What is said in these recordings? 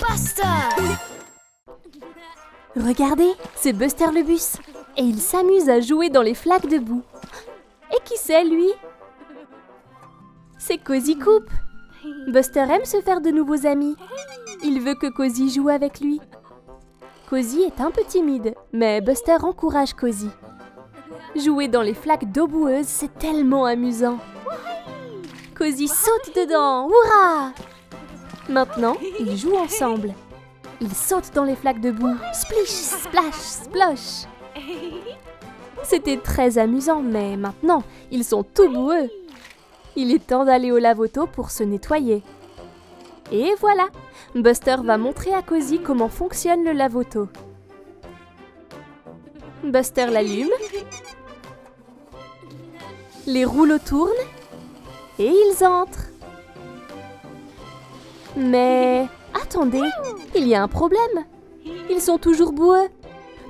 Buster! Regardez, c'est Buster le bus. Et il s'amuse à jouer dans les flaques de boue. Et qui c'est, lui? C'est Cozy Coupe. Buster aime se faire de nouveaux amis. Il veut que Cozy joue avec lui. Cozy est un peu timide, mais Buster encourage Cozy. Jouer dans les flaques d'eau boueuse, c'est tellement amusant. Cozy saute dedans, hurrah! Maintenant, ils jouent ensemble. Ils sautent dans les flaques de boue, splish, splash, splosh. C'était très amusant, mais maintenant, ils sont tout boueux. Il est temps d'aller au lave-auto pour se nettoyer. Et voilà, Buster va montrer à Cozy comment fonctionne le lave-auto. Buster l'allume. Les rouleaux tournent. Et ils entrent. Mais attendez, il y a un problème. Ils sont toujours boueux.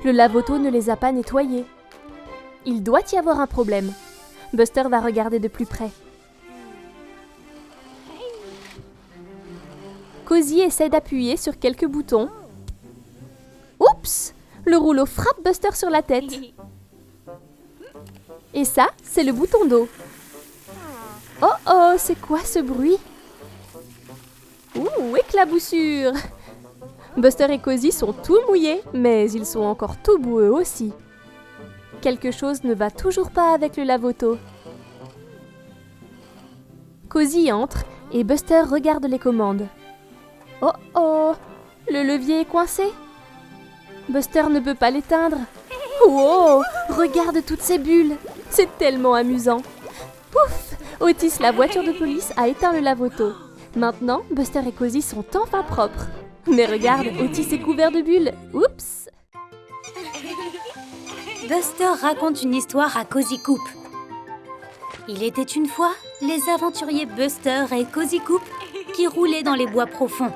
Le lave-auto ne les a pas nettoyés. Il doit y avoir un problème. Buster va regarder de plus près. Cozy essaie d'appuyer sur quelques boutons. Oups! Le rouleau frappe Buster sur la tête. Et ça, c'est le bouton d'eau. Oh oh, c'est quoi ce bruit? Ouh, éclaboussure! Buster et Cozy sont tout mouillés, mais ils sont encore tout boueux aussi. Quelque chose ne va toujours pas avec le lave-auto. Cozy entre et Buster regarde les commandes. Oh oh, le levier est coincé. Buster ne peut pas l'éteindre. Wow, regarde toutes ces bulles. C'est tellement amusant. Pouf, Otis, la voiture de police, a éteint le lave-auto. Maintenant, Buster et Cozy sont enfin propres. Mais regarde, Otis est couvert de bulles. Oups! Buster raconte une histoire à Cozy Coupe. Il était une fois les aventuriers Buster et Cozy Coupe qui roulaient dans les bois profonds.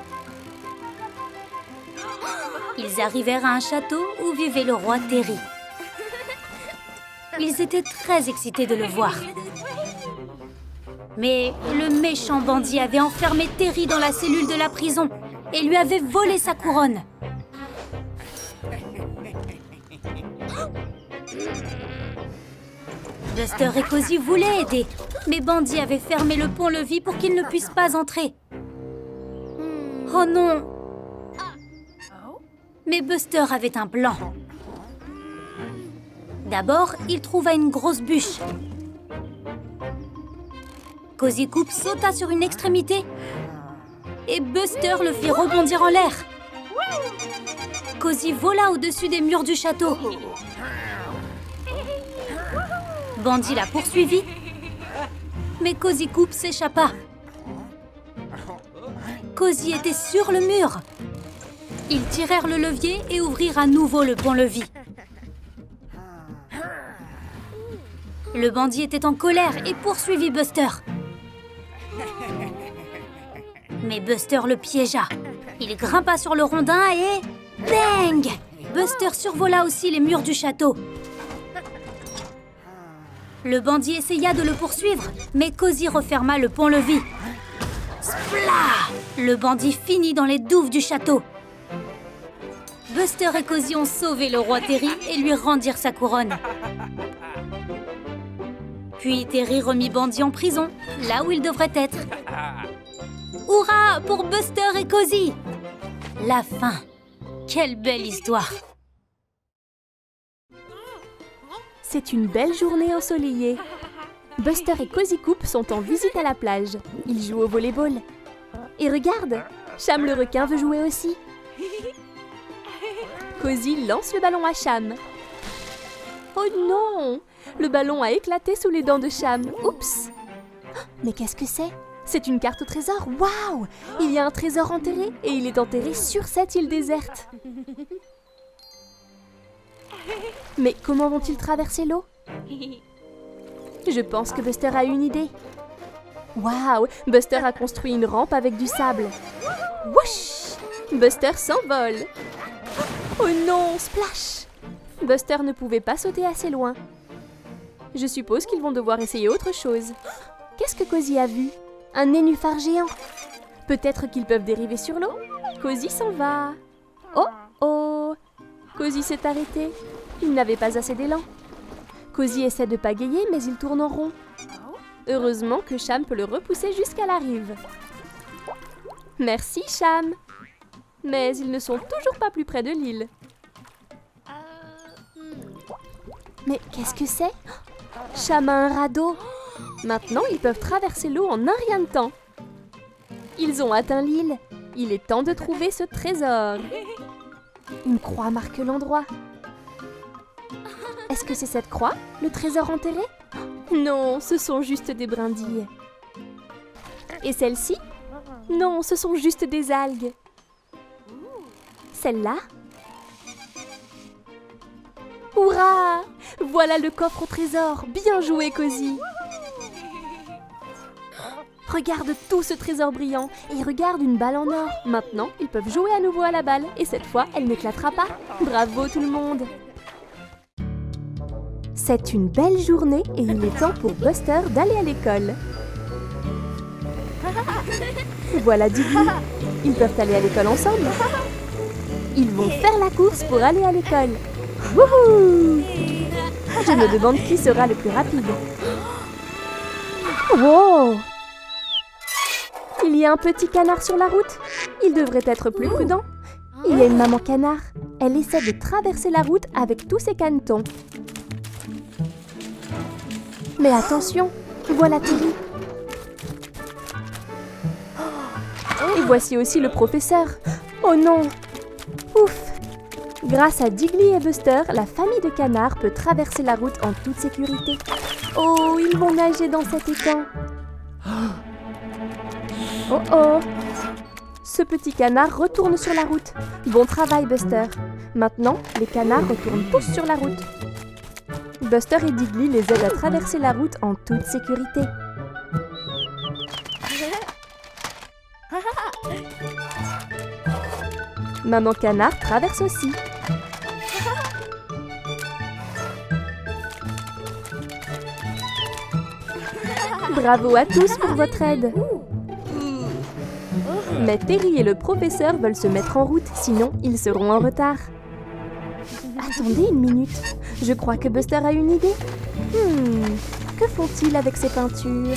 Ils arrivèrent à un château où vivait le roi Terry. Ils étaient très excités de le voir. Mais le méchant bandit avait enfermé Terry dans la cellule de la prison et lui avait volé sa couronne. Buster et Cozy voulaient aider, mais Bandit avait fermé le pont-levis pour qu'ils ne puissent pas entrer. Oh non! Mais Buster avait un plan. D'abord, il trouva une grosse bûche. Cozy Coupe sauta sur une extrémité et Buster le fit rebondir en l'air. Cozy vola au-dessus des murs du château. Bandit la poursuivit, mais Cozy Coupe s'échappa. Cozy était sur le mur. Ils tirèrent le levier et ouvrirent à nouveau le pont-levis. Le bandit était en colère et poursuivit Buster. Mais Buster le piégea. Il grimpa sur le rondin et... bang! Buster survola aussi les murs du château. Le bandit essaya de le poursuivre, mais Cozy referma le pont-levis. Splat! Le bandit finit dans les douves du château. Buster et Cozy ont sauvé le roi Terry et lui rendirent sa couronne. Puis Terry remit Bandit en prison, là où il devrait être. Hurrah pour Buster et Cozy! La fin. Quelle belle histoire! C'est une belle journée ensoleillée. Buster et Cozy Coupe sont en visite à la plage. Ils jouent au volleyball. Et regarde, Cham le requin veut jouer aussi. Cozy lance le ballon à Cham. Oh non! Le ballon a éclaté sous les dents de Cham. Oups! Mais qu'est-ce que c'est? C'est une carte au trésor. Waouh! Il y a un trésor enterré et il est enterré sur cette île déserte. Mais comment vont-ils traverser l'eau? Je pense que Buster a une idée. Waouh! Buster a construit une rampe avec du sable. Wouch! Buster s'envole. Oh non! Splash! Buster ne pouvait pas sauter assez loin. Je suppose qu'ils vont devoir essayer autre chose. Qu'est-ce que Cozy a vu? Un nénuphar géant. Peut-être qu'ils peuvent dériver sur l'eau? Cozy s'en va. Oh oh! Cozy s'est arrêté. Il n'avait pas assez d'élan. Cozy essaie de pagayer, mais il tourne en rond. Heureusement que Cham peut le repousser jusqu'à la rive. Merci, Cham. Mais ils ne sont toujours pas plus près de l'île. Mais qu'est-ce que c'est? Cham a un radeau. Maintenant, ils peuvent traverser l'eau en un rien de temps. Ils ont atteint l'île. Il est temps de trouver ce trésor. Une croix marque l'endroit. Est-ce que c'est cette croix, le trésor enterré? Non, ce sont juste des brindilles. Et celle-ci? Non, ce sont juste des algues. Celle-là? Hurrah! Voilà le coffre au trésor. Bien joué, Cozy. Regarde tout ce trésor brillant et regarde une balle en or. Maintenant, ils peuvent jouer à nouveau à la balle et cette fois, elle n'éclatera pas. Bravo tout le monde! C'est une belle journée et il est temps pour Buster d'aller à l'école. Voilà Diggly. Ils peuvent aller à l'école ensemble. Ils vont faire la course pour aller à l'école. Wouhou! Je me demande qui sera le plus rapide. Wow! Il y a un petit canard sur la route. Il devrait être plus prudent. Il y a une maman canard. Elle essaie de traverser la route avec tous ses canetons. Mais attention, voilà Terry. Et voici aussi le professeur. Oh non! Ouf! Grâce à Diggly et Buster, la famille de canards peut traverser la route en toute sécurité. Oh, ils vont nager dans cet étang. Oh oh! Ce petit canard retourne sur la route. Bon travail, Buster. Maintenant, les canards retournent tous sur la route. Buster et Diggly les aident à traverser la route en toute sécurité. Maman canard traverse aussi. Bravo à tous pour votre aide. Mais Terry et le professeur veulent se mettre en route, sinon ils seront en retard. Attendez une minute, je crois que Buster a une idée. Que font-ils avec ces peintures?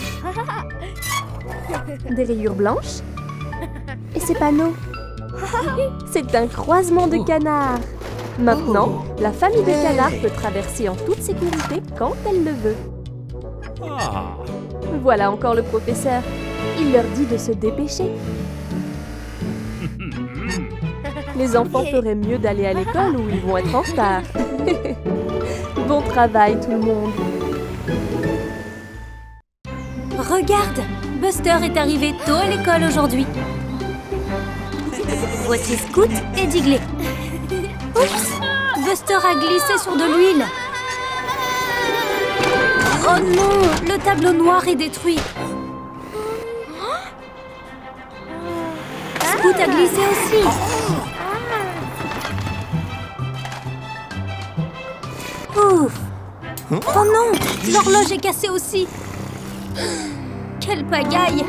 Des rayures blanches? Et ces panneaux? C'est un croisement de canards. Maintenant, la famille de canards peut traverser en toute sécurité quand elle le veut. Voilà encore le professeur. Il leur dit de se dépêcher. Les enfants feraient mieux d'aller à l'école où ils vont être en retard. Bon travail tout le monde. Regarde, Buster est arrivé tôt à l'école aujourd'hui. Voici Scoot et Diggly. Oups! Buster a glissé sur de l'huile. Oh non! Le tableau noir est détruit. Scoot a glissé aussi. Ouf! Oh non! L'horloge est cassée aussi. Quelle pagaille!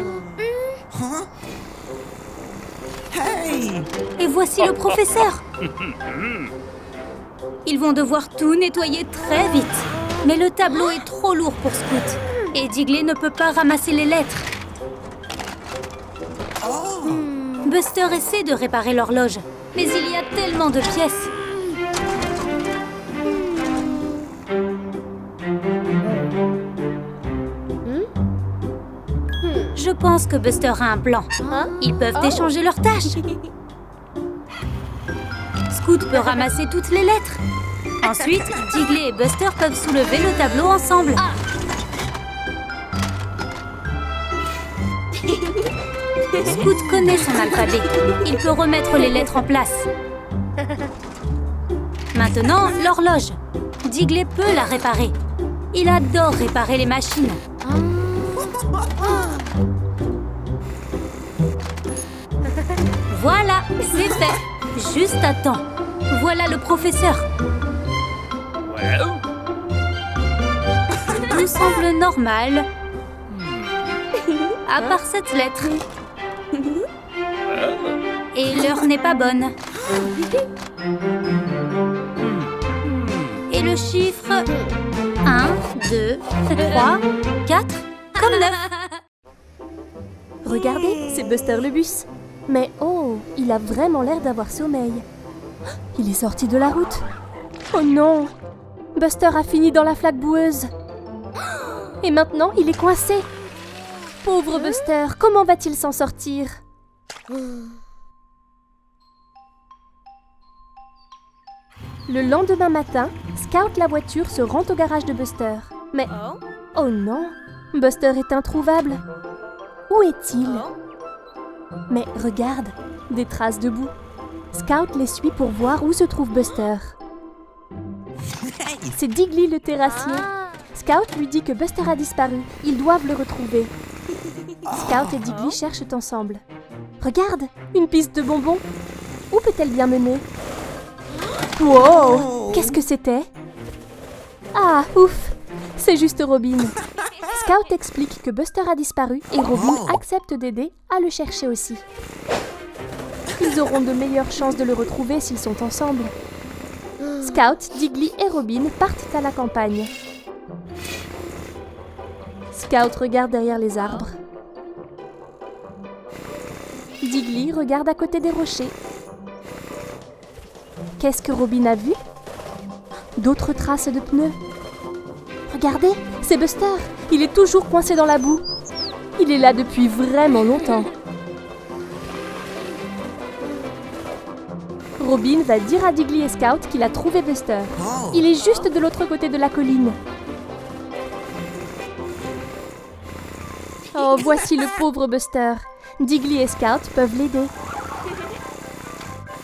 Et voici le professeur. Ils vont devoir tout nettoyer très vite. Mais le tableau est trop lourd pour Scoot. Et Diggly ne peut pas ramasser les lettres. Buster essaie de réparer l'horloge. Mais il y a tellement de pièces. Je pense que Buster a un plan. Ils peuvent échanger leurs tâches. Scoot peut ramasser toutes les lettres. Ensuite, Diggly et Buster peuvent soulever le tableau ensemble. Scoot connaît son alphabet. Il peut remettre les lettres en place. Maintenant, l'horloge. Diggly peut la réparer. Il adore réparer les machines. Voilà, c'est fait. Juste à temps. Voilà le professeur. Tout semble normal. À part cette lettre. Et l'heure n'est pas bonne. Et le chiffre 1, 2, 3, 4, comme 9. Regardez, c'est Buster le bus. Mais oh, il a vraiment l'air d'avoir sommeil. Il est sorti de la route. Oh non! Buster a fini dans la flaque boueuse. Et maintenant, il est coincé. Pauvre Buster, comment va-t-il s'en sortir? Le lendemain matin, Scout la voiture se rend au garage de Buster. Mais, oh non, Buster est introuvable. Où est-il? Mais regarde, des traces de boue. Scout les suit pour voir où se trouve Buster. C'est Diggly le terrassier. Scout lui dit que Buster a disparu. Ils doivent le retrouver. Scout et Diggly cherchent ensemble. Regarde, une piste de bonbons. Où peut-elle bien mener? Wow! Qu'est-ce que c'était? Ah, ouf! C'est juste Robin. Scout explique que Buster a disparu et Robin accepte d'aider à le chercher aussi. Ils auront de meilleures chances de le retrouver s'ils sont ensemble. Scout, Diggly et Robin partent à la campagne. Scout regarde derrière les arbres. Diggly regarde à côté des rochers. Qu'est-ce que Robin a vu? D'autres traces de pneus. Regardez, c'est Buster. Il est toujours coincé dans la boue. Il est là depuis vraiment longtemps. Robin va dire à Diggly et Scout qu'il a trouvé Buster. Il est juste de l'autre côté de la colline. Oh, voici le pauvre Buster. Diggly et Scout peuvent l'aider.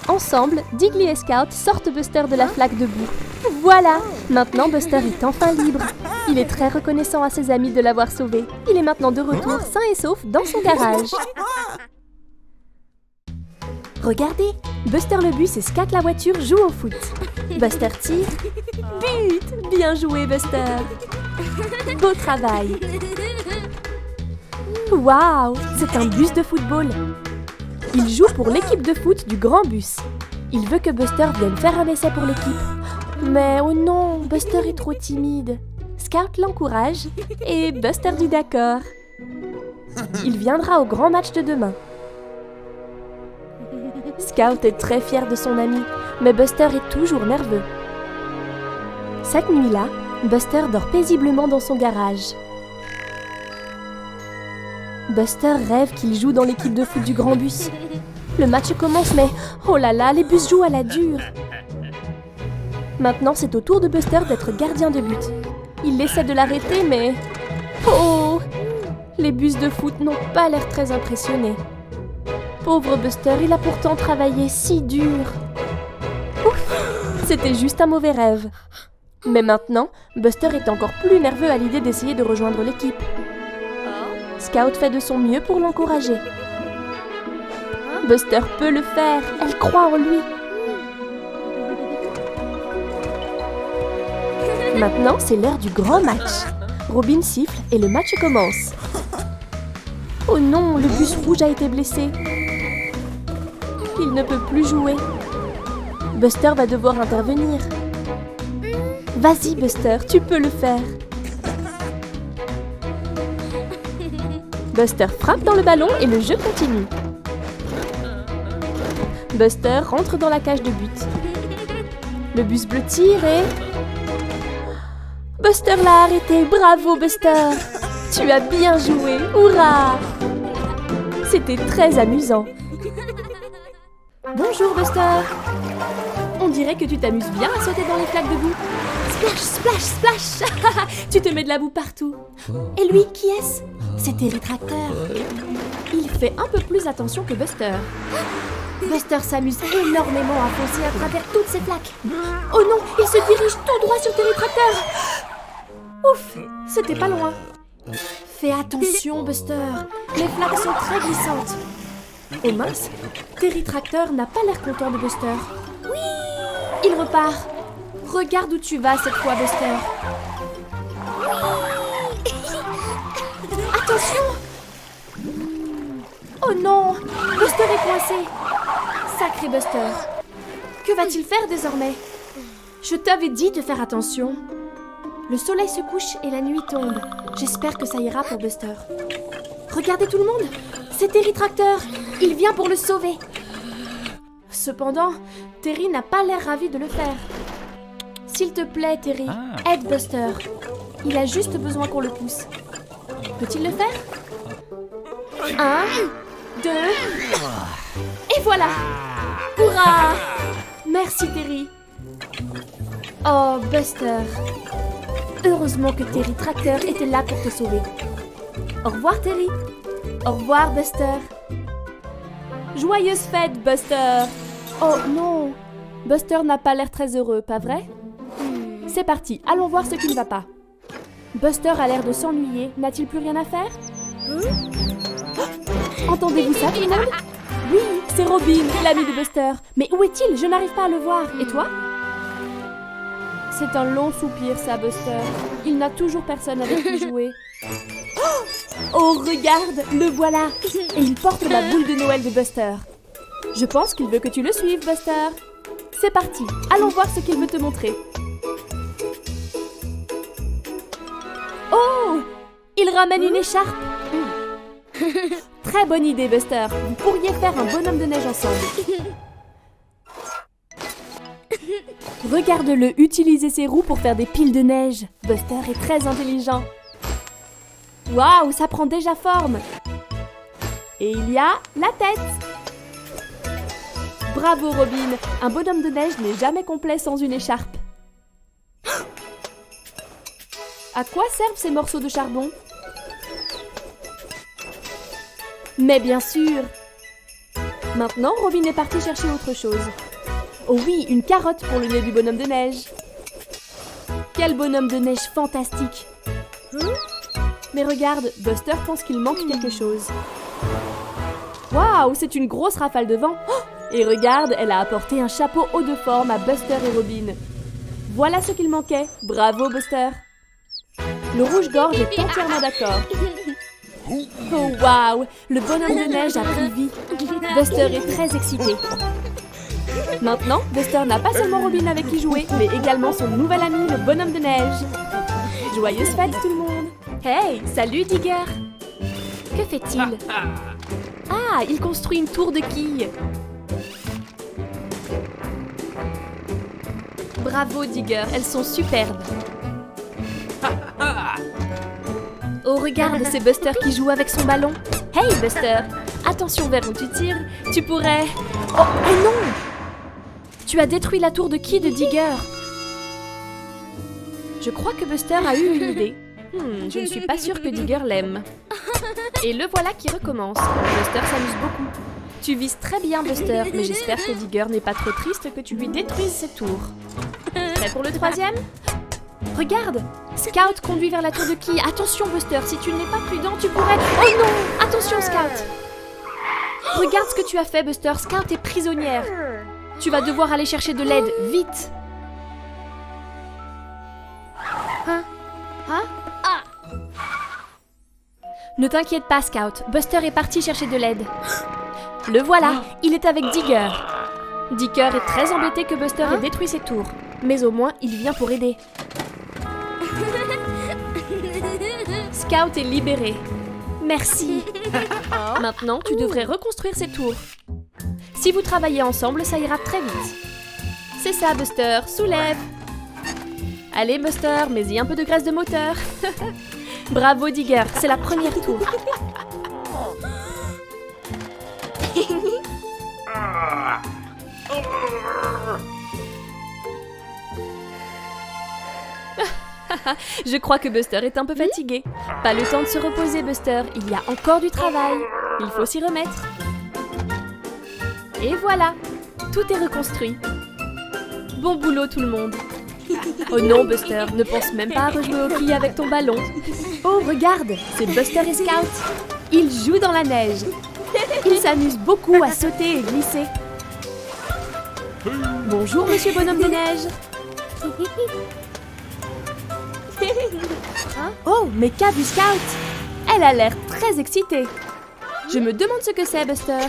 Ensemble, Diggly et Scout sortent Buster de la flaque de boue. Voilà! Maintenant, Buster est enfin libre. Il est très reconnaissant à ses amis de l'avoir sauvé. Il est maintenant de retour sain et sauf dans son garage. Regardez, Buster le bus et Scat la voiture jouent au foot. Buster tire. But! Bien joué, Buster! Beau travail! Waouh! C'est un bus de football. Il joue pour l'équipe de foot du grand bus. Il veut que Buster vienne faire un essai pour l'équipe. Mais oh non, Buster est trop timide. Scout l'encourage et Buster dit d'accord. Il viendra au grand match de demain. Scout est très fier de son ami, mais Buster est toujours nerveux. Cette nuit-là, Buster dort paisiblement dans son garage. Buster rêve qu'il joue dans l'équipe de foot du grand bus. Le match commence, mais oh là là, les bus jouent à la dure. Maintenant, c'est au tour de Buster d'être gardien de but. Il essaie de l'arrêter, mais... oh! Les bus de foot n'ont pas l'air très impressionnés. Pauvre Buster, il a pourtant travaillé si dur. Ouf! C'était juste un mauvais rêve. Mais maintenant, Buster est encore plus nerveux à l'idée d'essayer de rejoindre l'équipe. Scout fait de son mieux pour l'encourager. Buster peut le faire, elle croit en lui. Maintenant, c'est l'heure du grand match. Robin siffle et le match commence. Oh non, le bus rouge a été blessé. Il ne peut plus jouer. Buster va devoir intervenir. Vas-y, Buster, tu peux le faire. Buster frappe dans le ballon et le jeu continue. Buster rentre dans la cage de but. Le bus bleu tire et... Buster l'a arrêté, bravo Buster! Tu as bien joué, hurrah! C'était très amusant. Bonjour Buster! On dirait que tu t'amuses bien à sauter dans les flaques de boue. Splash, splash, splash! Tu te mets de la boue partout. Et lui, qui est-ce? C'est Terry Tracteur. Il fait un peu plus attention que Buster. Buster s'amuse énormément à foncer à travers toutes ces flaques. Oh non, il se dirige tout droit sur Terry Tracteur. Ouf, c'était pas loin. Fais attention, Buster. Les flaques sont très glissantes. Oh mince, Terry Tracteur n'a pas l'air content de Buster. Oui, il repart. Regarde où tu vas cette fois, Buster. Attention! Oh non! Buster est coincé. Sacré Buster! Que va-t-il faire désormais? Je t'avais dit de faire attention. Le soleil se couche et la nuit tombe. J'espère que ça ira pour Buster. Regardez tout le monde! C'est Terry Tracteur! Il vient pour le sauver! Cependant, Terry n'a pas l'air ravi de le faire. S'il te plaît, Terry, aide Buster. Il a juste besoin qu'on le pousse. Peut-il le faire? 1, 2... Et voilà! Hurrah! Merci, Terry. Oh, Buster. Heureusement que Terry Tracteur était là pour te sauver. Au revoir, Terry. Au revoir, Buster. Joyeuse fête, Buster. Oh non! Buster n'a pas l'air très heureux, pas vrai? C'est parti, allons voir ce qui ne va pas. Buster a l'air de s'ennuyer. N'a-t-il plus rien à faire? Entendez-vous ça, tout le monde? Oui, c'est Robin, l'ami de Buster. Mais où est-il? Je n'arrive pas à le voir. Et toi? C'est un long soupir, ça, Buster. Il n'a toujours personne avec qui jouer. Oh, regarde, le voilà. Et il porte la boule de Noël de Buster. Je pense qu'il veut que tu le suives, Buster. C'est parti, allons voir ce qu'il veut te montrer. Oh! Il ramène une écharpe. Très bonne idée, Buster. Vous pourriez faire un bonhomme de neige ensemble. Regarde-le utiliser ses roues pour faire des piles de neige. Buster est très intelligent. Waouh, ça prend déjà forme. Et il y a la tête. Bravo, Robin. Un bonhomme de neige n'est jamais complet sans une écharpe. À quoi servent ces morceaux de charbon? Mais bien sûr! Maintenant, Robin est parti chercher autre chose. Oh oui, une carotte pour le nez du bonhomme de neige. Quel bonhomme de neige fantastique! Mais regarde, Buster pense qu'il manque quelque chose. Waouh, c'est une grosse rafale de vent! Oh, et regarde, elle a apporté un chapeau haut de forme à Buster et Robin. Voilà ce qu'il manquait. Bravo, Buster! Le rouge-gorge est entièrement d'accord. Oh waouh! Le bonhomme de neige a pris vie. Buster est très excité. Maintenant, Buster n'a pas seulement Robin avec qui jouer, mais également son nouvel ami, le bonhomme de neige. Joyeuse fête tout le monde! Hey, salut Digger! Que fait-il? Ah, il construit une tour de quilles. Bravo Digger, elles sont superbes. Oh regarde, c'est Buster qui joue avec son ballon. Hey Buster, attention vers où tu tires, tu pourrais... Oh non! Tu as détruit la tour de quilles de Digger. Je crois que Buster a eu une idée. Je ne suis pas sûre que Digger l'aime. Et le voilà qui recommence. Buster s'amuse beaucoup. Tu vises très bien Buster, mais j'espère que Digger n'est pas trop triste que tu lui détruises ses tours. Prêt pour le troisième? Regarde! Scout conduit vers la tour de quilles. Attention Buster, si tu n'es pas prudent, tu pourrais... Oh non! Attention Scout! Regarde ce que tu as fait Buster, Scout est prisonnière. Tu vas devoir aller chercher de l'aide, vite! Ne t'inquiète pas Scout, Buster est parti chercher de l'aide. Le voilà, il est avec Digger. Digger est très embêté que Buster ait détruit ses tours. Mais au moins, il vient pour aider. Scout est libéré. Merci. Maintenant, tu devrais reconstruire ces tours. Si vous travaillez ensemble, ça ira très vite. C'est ça, Buster. Soulève. Allez, Buster, mets-y un peu de graisse de moteur. Bravo, Digger. C'est la première tour. Je crois que Buster est un peu fatigué. Pas le temps de se reposer, Buster. Il y a encore du travail. Il faut s'y remettre. Et voilà, tout est reconstruit. Bon boulot tout le monde. Oh non, Buster, ne pense même pas à rejouer au quilles avec ton ballon. Oh, regarde, c'est Buster et Scout. Ils jouent dans la neige. Ils s'amusent beaucoup à sauter et glisser. Bonjour, monsieur bonhomme de neige. Oh, mais qu'a vu Scout? Elle a l'air très excitée. Je me demande ce que c'est, Buster.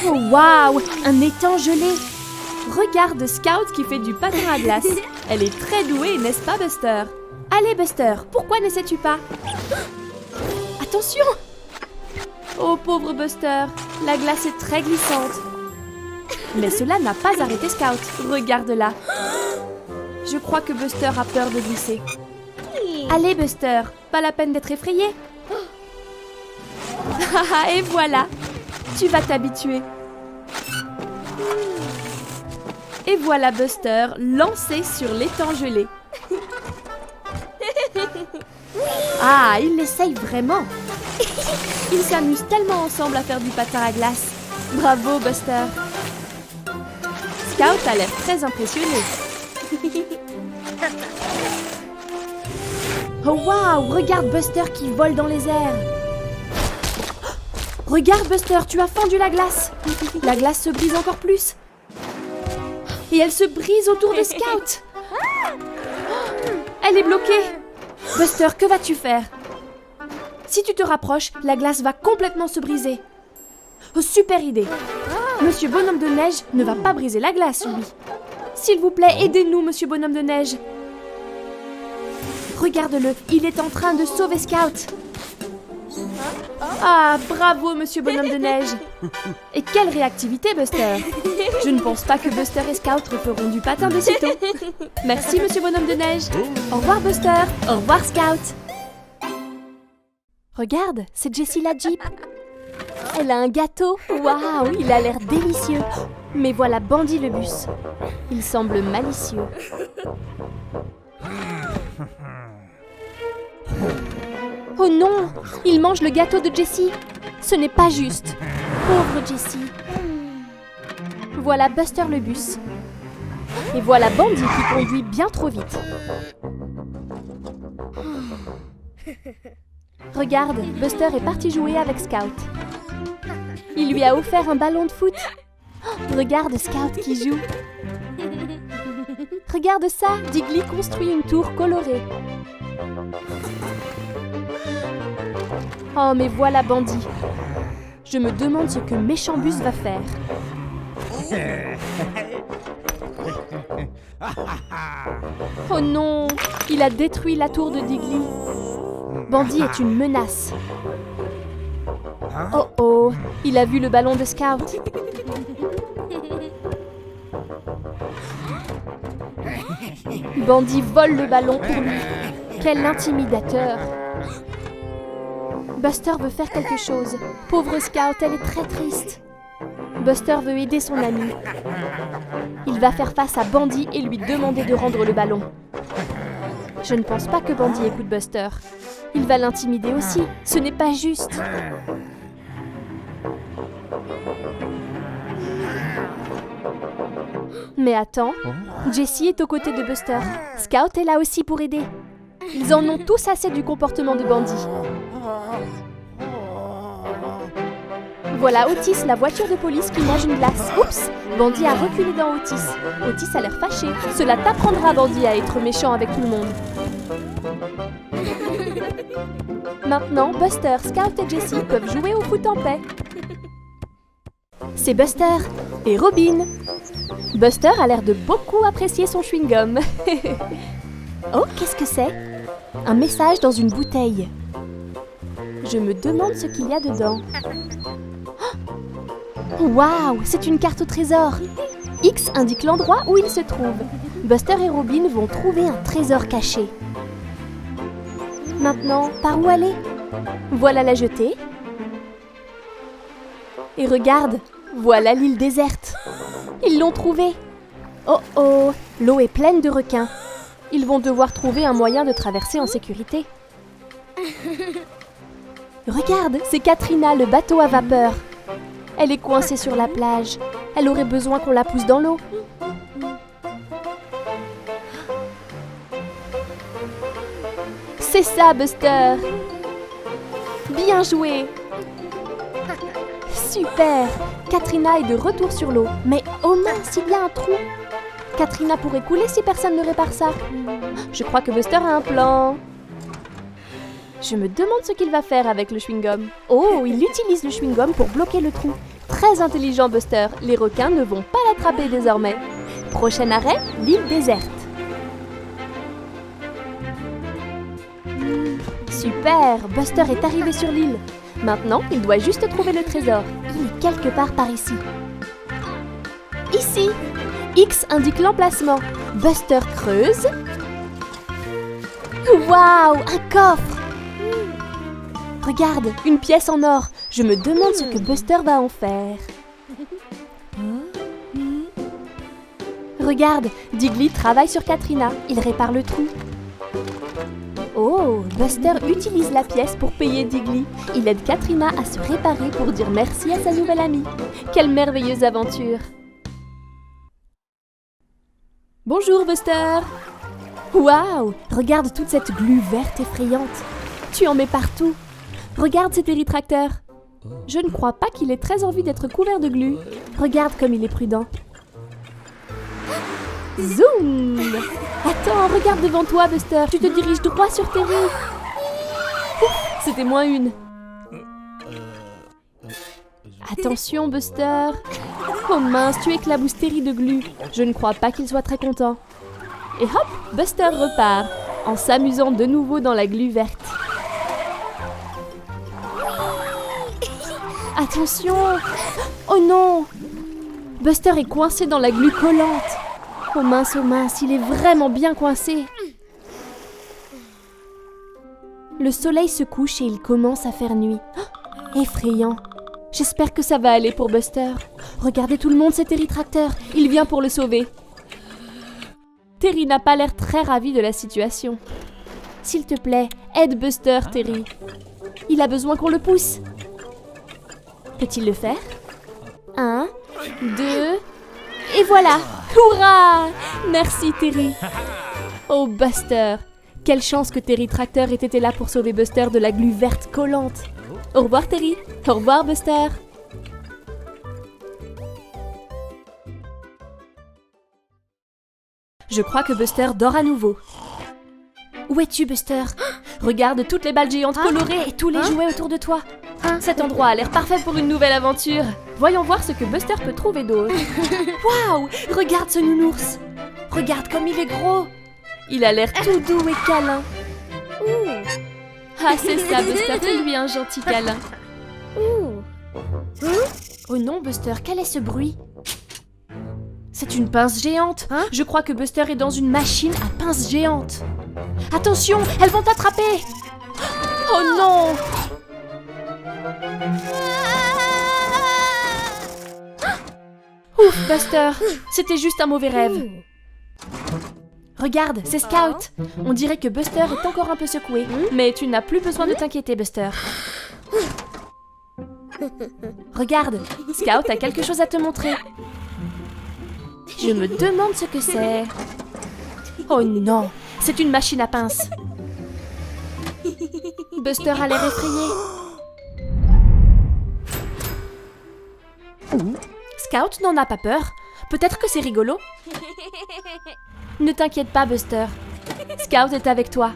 Oh, waouh! Un étang gelé! Regarde Scout qui fait du patin à glace. Elle est très douée, n'est-ce pas, Buster? Allez, Buster, pourquoi n'essaies-tu pas? Attention! Oh, pauvre Buster, la glace est très glissante. Mais cela n'a pas arrêté Scout. Regarde-la. Je crois que Buster a peur de glisser. Allez, Buster, pas la peine d'être effrayé. Et voilà, tu vas t'habituer. Et voilà Buster lancé sur l'étang gelé. Ah, il l'essaye vraiment. Ils s'amusent tellement ensemble à faire du patin à glace. Bravo Buster. Scout a l'air très impressionné. Oh waouh, regarde Buster qui vole dans les airs. Regarde Buster, tu as fendu la glace. La glace se brise encore plus. Et elle se brise autour de Scout. Elle est bloquée. Buster, que vas-tu faire? Si tu te rapproches, la glace va complètement se briser. Oh, super idée. Monsieur Bonhomme de Neige ne va pas briser la glace, lui. S'il vous plaît, aidez-nous, Monsieur Bonhomme de Neige. Regarde-le, il est en train de sauver Scout. Ah, bravo, Monsieur Bonhomme de Neige. Et quelle réactivité, Buster. Je ne pense pas que Buster et Scout referont du patin de sitôt. Merci, Monsieur Bonhomme de Neige. Au revoir, Buster. Au revoir, Scout. Regarde, c'est Jessie la Jeep. Elle a un gâteau. Waouh, il a l'air délicieux. Mais voilà Bandy le bus. Il semble malicieux. Oh non, il mange le gâteau de Jessie. Ce n'est pas juste. Pauvre Jessie. Voilà Buster le bus. Et voilà Bandy qui conduit bien trop vite. Regarde, Buster est parti jouer avec Scout. Il lui a offert un ballon de foot. Oh, regarde Scout qui joue. Regarde ça, Diggly construit une tour colorée. Oh, mais voilà Bandy. Je me demande ce que Méchant Bus va faire. Oh non, il a détruit la tour de Diggly. Bandy est une menace. Oh oh, il a vu le ballon de Scout. Bandy vole le ballon pour lui. Quel intimidateur. Buster veut faire quelque chose. Pauvre Scout, elle est très triste. Buster veut aider son ami. Il va faire face à Bandy et lui demander de rendre le ballon. Je ne pense pas que Bandy écoute Buster. Il va l'intimider aussi. Ce n'est pas juste. Mais attends, Jessie est aux côtés de Buster. Scout est là aussi pour aider. Ils en ont tous assez du comportement de Bandy. Voilà Otis, la voiture de police qui mange une glace. Oups, Bandy a reculé dans Otis. Otis a l'air fâché. Cela t'apprendra, Bandy, à être méchant avec tout le monde. Maintenant, Buster, Scout et Jessie peuvent jouer au foot en paix. C'est Buster et Robin. Buster a l'air de beaucoup apprécier son chewing-gum. Oh, qu'est-ce que c'est? Un message dans une bouteille. Je me demande ce qu'il y a dedans. Waouh, c'est une carte au trésor. X indique l'endroit où il se trouve. Buster et Robin vont trouver un trésor caché. Maintenant, par où aller? Voilà la jetée. Et regarde, voilà l'île déserte. Ils l'ont trouvée. Oh oh, l'eau est pleine de requins. Ils vont devoir trouver un moyen de traverser en sécurité. Regarde, c'est Katrina, le bateau à vapeur. Elle est coincée sur la plage. Elle aurait besoin qu'on la pousse dans l'eau. C'est ça, Buster. Bien joué. Super. Katrina est de retour sur l'eau. Mais oh mince, il y a un trou. Katrina pourrait couler si personne ne répare ça. Je crois que Buster a un plan. Je me demande ce qu'il va faire avec le chewing-gum. Oh, il utilise le chewing-gum pour bloquer le trou. Très intelligent, Buster. Les requins ne vont pas l'attraper désormais. Prochain arrêt, l'île déserte. Super, Buster est arrivé sur l'île. Maintenant, il doit juste trouver le trésor. Il est quelque part par ici. Ici. X indique l'emplacement. Buster creuse. Waouh, un coffre! Regarde, une pièce en or. Je me demande ce que Buster va en faire. Regarde, Diggly travaille sur Katrina. Il répare le trou. Oh, Buster utilise la pièce pour payer Diggly. Il aide Katrina à se réparer pour dire merci à sa nouvelle amie. Quelle merveilleuse aventure! Bonjour, Buster! Waouh! Regarde toute cette glu verte effrayante. Tu en mets partout. Regarde cetéritracteur. Je ne crois pas qu'il ait très envie d'être couvert de glu. Regarde comme il est prudent. Zoom! Attends, regarde devant toi, Buster. Tu te diriges droit sur Terry. Ouf, c'était moins une. Attention, Buster. Oh mince, tu éclabousses Terry de glu. Je ne crois pas qu'il soit très content. Et hop, Buster repart, en s'amusant de nouveau dans la glu verte. Attention! Oh non! Buster est coincé dans la glu collante. Oh mince, il est vraiment bien coincé. Le soleil se couche et il commence à faire nuit. Oh, effrayant. J'espère que ça va aller pour Buster. Regardez tout le monde, cetéritracteur. Il vient pour le sauver. Terry n'a pas l'air très ravi de la situation. S'il te plaît, aide Buster, Terry. Il a besoin qu'on le pousse. Peut-il le faire? 1, 2, et voilà! Hurrah! Merci, Terry. Oh, Buster. Quelle chance que Terry Tracteur ait été là pour sauver Buster de la glu verte collante. Au revoir, Terry. Au revoir, Buster. Je crois que Buster dort à nouveau. Où es-tu, Buster? Regarde toutes les balles géantes colorées et tous les jouets autour de toi. Cet endroit a l'air parfait pour une nouvelle aventure. Voyons voir ce que Buster peut trouver d'autre. Waouh! Regarde ce nounours. Regarde comme il est gros. Il a l'air tout doux et câlin. Ah, c'est ça, Buster. Fais-lui un gentil câlin. Oh non, Buster, quel est ce bruit? C'est une pince géante. Je crois que Buster est dans une machine à pince géante. Attention, elles vont t'attraper. Oh non! Ouf, Buster, c'était juste un mauvais rêve. Regarde, c'est Scout. On dirait que Buster est encore un peu secoué. Mais tu n'as plus besoin de t'inquiéter, Buster. Regarde, Scout a quelque chose à te montrer. Je me demande ce que c'est. Oh non, c'est une machine à pince. Buster a l'air effrayé. Scout n'en a pas peur. Peut-être que c'est rigolo. Ne t'inquiète pas, Buster. Scout est avec toi.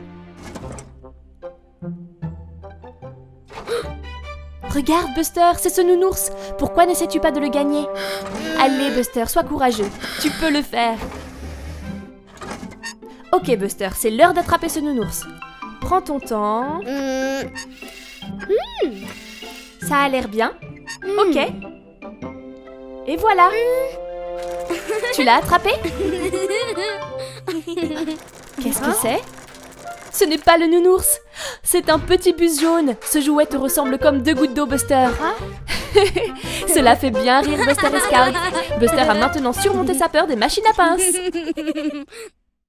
Regarde, Buster, c'est ce nounours. Pourquoi n'essaies-tu pas de le gagner? Allez, Buster, sois courageux. Tu peux le faire. Ok, Buster, c'est l'heure d'attraper ce nounours. Prends ton temps. Ça a l'air bien. Ok. Et voilà. Tu l'as attrapé? Qu'est-ce que c'est? Ce n'est pas le nounours. C'est un petit bus jaune. Ce jouet te ressemble comme 2 gouttes d'eau, Buster. Cela fait bien rire Buster et Scout. Buster a maintenant surmonté sa peur des machines à pince.